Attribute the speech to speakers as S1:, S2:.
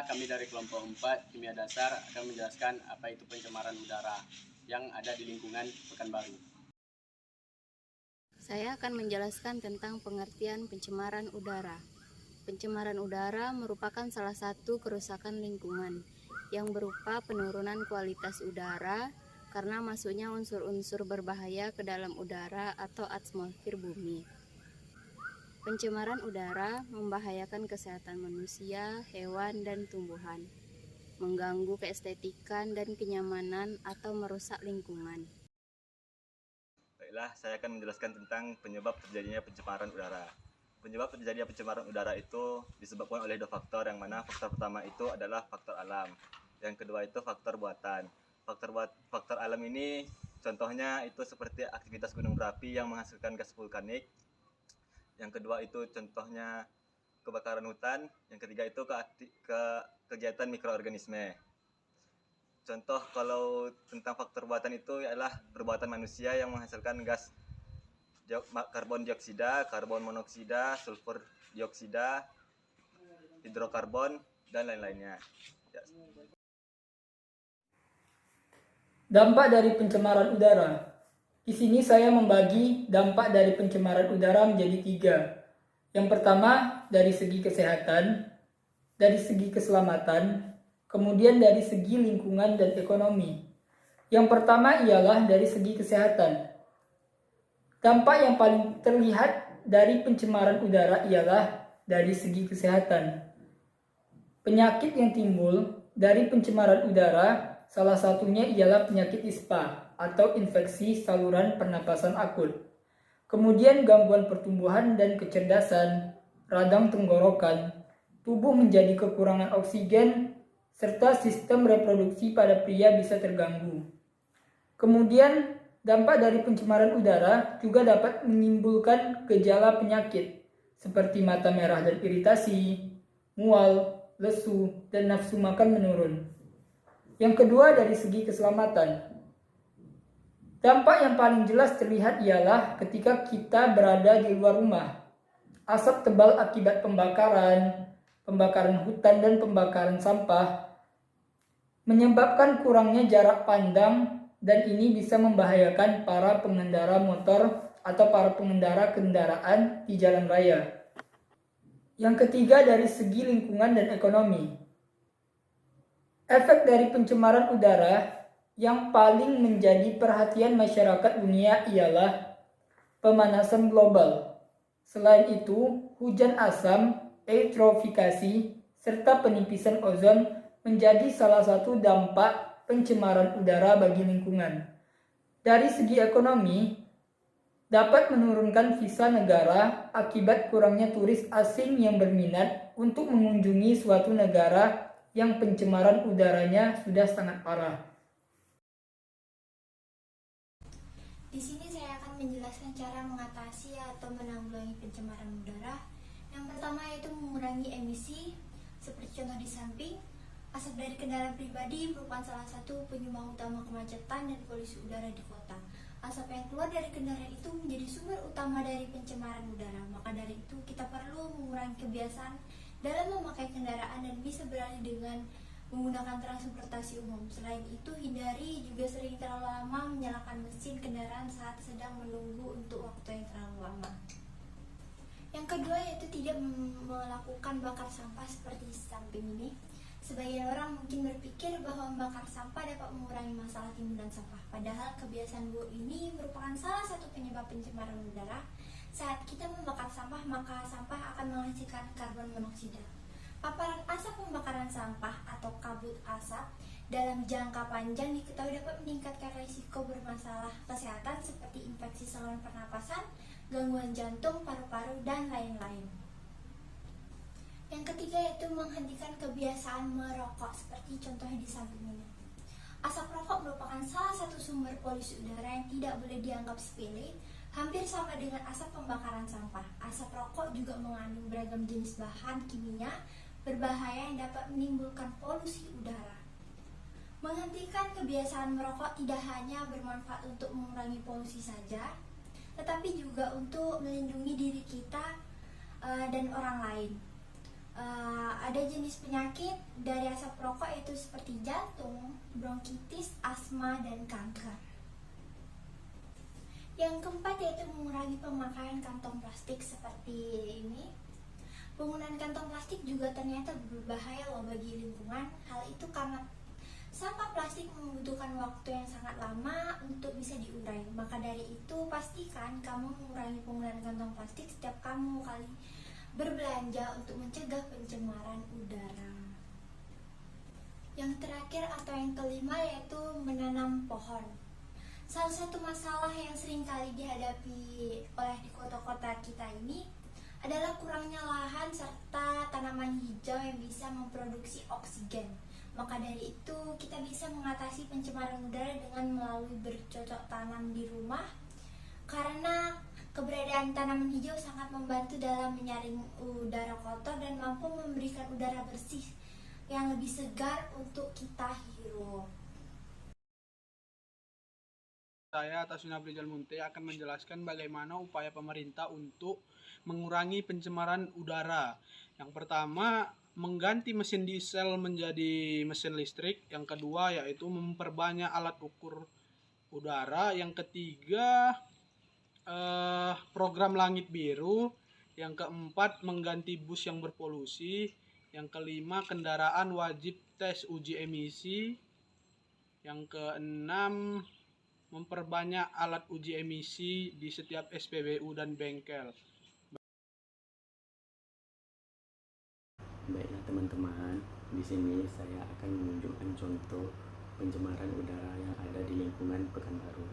S1: kami dari kelompok 4 Kimia Dasar akan menjelaskan apa itu pencemaran udara yang ada di lingkungan Pekanbaru.
S2: Saya akan menjelaskan tentang pengertian pencemaran udara. Pencemaran udara merupakan salah satu kerusakan lingkungan yang berupa penurunan kualitas udara karena masuknya unsur-unsur berbahaya ke dalam udara atau atmosfer bumi. Pencemaran udara membahayakan kesehatan manusia, hewan, dan tumbuhan, mengganggu keestetikan dan kenyamanan atau merusak lingkungan.
S3: Baiklah, saya akan menjelaskan tentang penyebab terjadinya pencemaran udara. Penyebab terjadinya pencemaran udara itu disebabkan oleh dua faktor, yang mana faktor pertama itu adalah faktor alam, yang kedua itu faktor buatan. Faktor alam ini contohnya itu seperti aktivitas gunung berapi yang menghasilkan gas vulkanik. Yang kedua itu contohnya kebakaran hutan. Yang ketiga itu kegiatan mikroorganisme. Contoh kalau tentang faktor buatan itu adalah perbuatan manusia yang menghasilkan gas karbon dioksida, karbon monoksida, sulfur dioksida, hidrokarbon, dan lain-lainnya. Ya.
S4: Dampak dari pencemaran udara. Di sini saya membagi dampak dari pencemaran udara menjadi 3. Yang pertama, dari segi kesehatan, dari segi keselamatan, kemudian dari segi lingkungan dan ekonomi. Yang pertama ialah dari segi kesehatan. Dampak yang paling terlihat dari pencemaran udara ialah dari segi kesehatan. Penyakit yang timbul dari pencemaran udara salah satunya ialah penyakit ISPA atau infeksi saluran pernapasan akut. Kemudian gangguan pertumbuhan dan kecerdasan, radang tenggorokan, tubuh menjadi kekurangan oksigen, serta sistem reproduksi pada pria bisa terganggu. Kemudian dampak dari pencemaran udara juga dapat menimbulkan gejala penyakit seperti mata merah dan iritasi, mual, lesu, dan nafsu makan menurun. Yang kedua dari segi keselamatan. Dampak yang paling jelas terlihat ialah ketika kita berada di luar rumah. Asap tebal akibat pembakaran hutan dan pembakaran sampah menyebabkan kurangnya jarak pandang, dan ini bisa membahayakan para pengendara motor atau para pengendara kendaraan di jalan raya. Yang ketiga dari segi lingkungan dan ekonomi. Efek dari pencemaran udara yang paling menjadi perhatian masyarakat dunia ialah pemanasan global. Selain itu, hujan asam, eutrofikasi, serta penipisan ozon menjadi salah satu dampak pencemaran udara bagi lingkungan. Dari segi ekonomi, dapat menurunkan visa negara akibat kurangnya turis asing yang berminat untuk mengunjungi suatu negara yang pencemaran udaranya sudah sangat parah.
S5: Di sini saya akan menjelaskan cara mengatasi atau menanggulangi pencemaran udara. Yang pertama yaitu mengurangi emisi, seperti contoh di samping. Asap dari kendaraan pribadi merupakan salah satu penyumbang utama kemacetan dan polusi udara di kota. Asap yang keluar dari kendaraan itu menjadi sumber utama dari pencemaran udara. Maka dari itu kita perlu mengurangi kebiasaan dalam memakai kendaraan dan bisa beralih dengan menggunakan transportasi umum. Selain itu, hindari juga sering terlalu lama menyalakan mesin kendaraan saat sedang menunggu untuk waktu yang terlalu lama. Yang kedua yaitu tidak melakukan bakar sampah seperti di samping ini. Sebagian orang mungkin berpikir bahwa membakar sampah dapat mengurangi masalah timbunan sampah. Padahal kebiasaan buruk ini merupakan salah satu penyebab pencemaran udara. Saat kita membakar sampah, maka sampah akan menghasilkan karbon monoksida. Paparan asap pembakaran sampah atau kabut asap dalam jangka panjang diketahui dapat meningkatkan risiko bermasalah kesehatan seperti infeksi saluran pernapasan, gangguan jantung, paru-paru, dan lain-lain. Yang ketiga yaitu menghentikan kebiasaan merokok seperti contohnya di samping ini. Asap rokok merupakan salah satu sumber polusi udara yang tidak boleh dianggap sepele. Hampir sama dengan asap pembakaran sampah, asap rokok juga mengandung beragam jenis bahan kimia berbahaya yang dapat menimbulkan polusi udara. Menghentikan kebiasaan merokok tidak hanya bermanfaat untuk mengurangi polusi saja, tetapi juga untuk melindungi diri kita dan orang lain. Ada jenis penyakit dari asap rokok yaitu seperti jantung, bronkitis, asma, dan kanker. Yang keempat yaitu mengurangi pemakaian kantong plastik seperti ini. Penggunaan kantong plastik juga ternyata berbahaya loh bagi lingkungan. Hal itu karena sampah plastik membutuhkan waktu yang sangat lama untuk bisa diurai. Maka dari itu pastikan kamu mengurangi penggunaan kantong plastik setiap kamu kali berbelanja untuk mencegah pencemaran udara. Yang terakhir atau yang kelima yaitu menanam pohon. Salah satu masalah yang sering kali dihadapi oleh di kota-kota kita ini adalah kurangnya lahan serta tanaman hijau yang bisa memproduksi oksigen. Maka dari itu kita bisa mengatasi pencemaran udara dengan melalui bercocok tanam di rumah, karena keberadaan tanaman hijau sangat membantu dalam menyaring udara kotor dan mampu memberikan udara bersih yang lebih segar untuk kita hirup.
S6: Saya Tasuna Brijal Munte akan menjelaskan bagaimana upaya pemerintah untuk mengurangi pencemaran udara. Yang pertama, mengganti mesin diesel menjadi mesin listrik. Yang kedua, yaitu memperbanyak alat ukur udara. Yang ketiga, program langit biru. Yang keempat, mengganti bus yang berpolusi. Yang kelima, kendaraan wajib tes uji emisi. Yang keenam, memperbanyak alat uji emisi di setiap SPBU dan bengkel.
S7: Baiklah teman-teman, di sini saya akan menunjukkan contoh pencemaran udara yang ada di lingkungan Pekanbaru.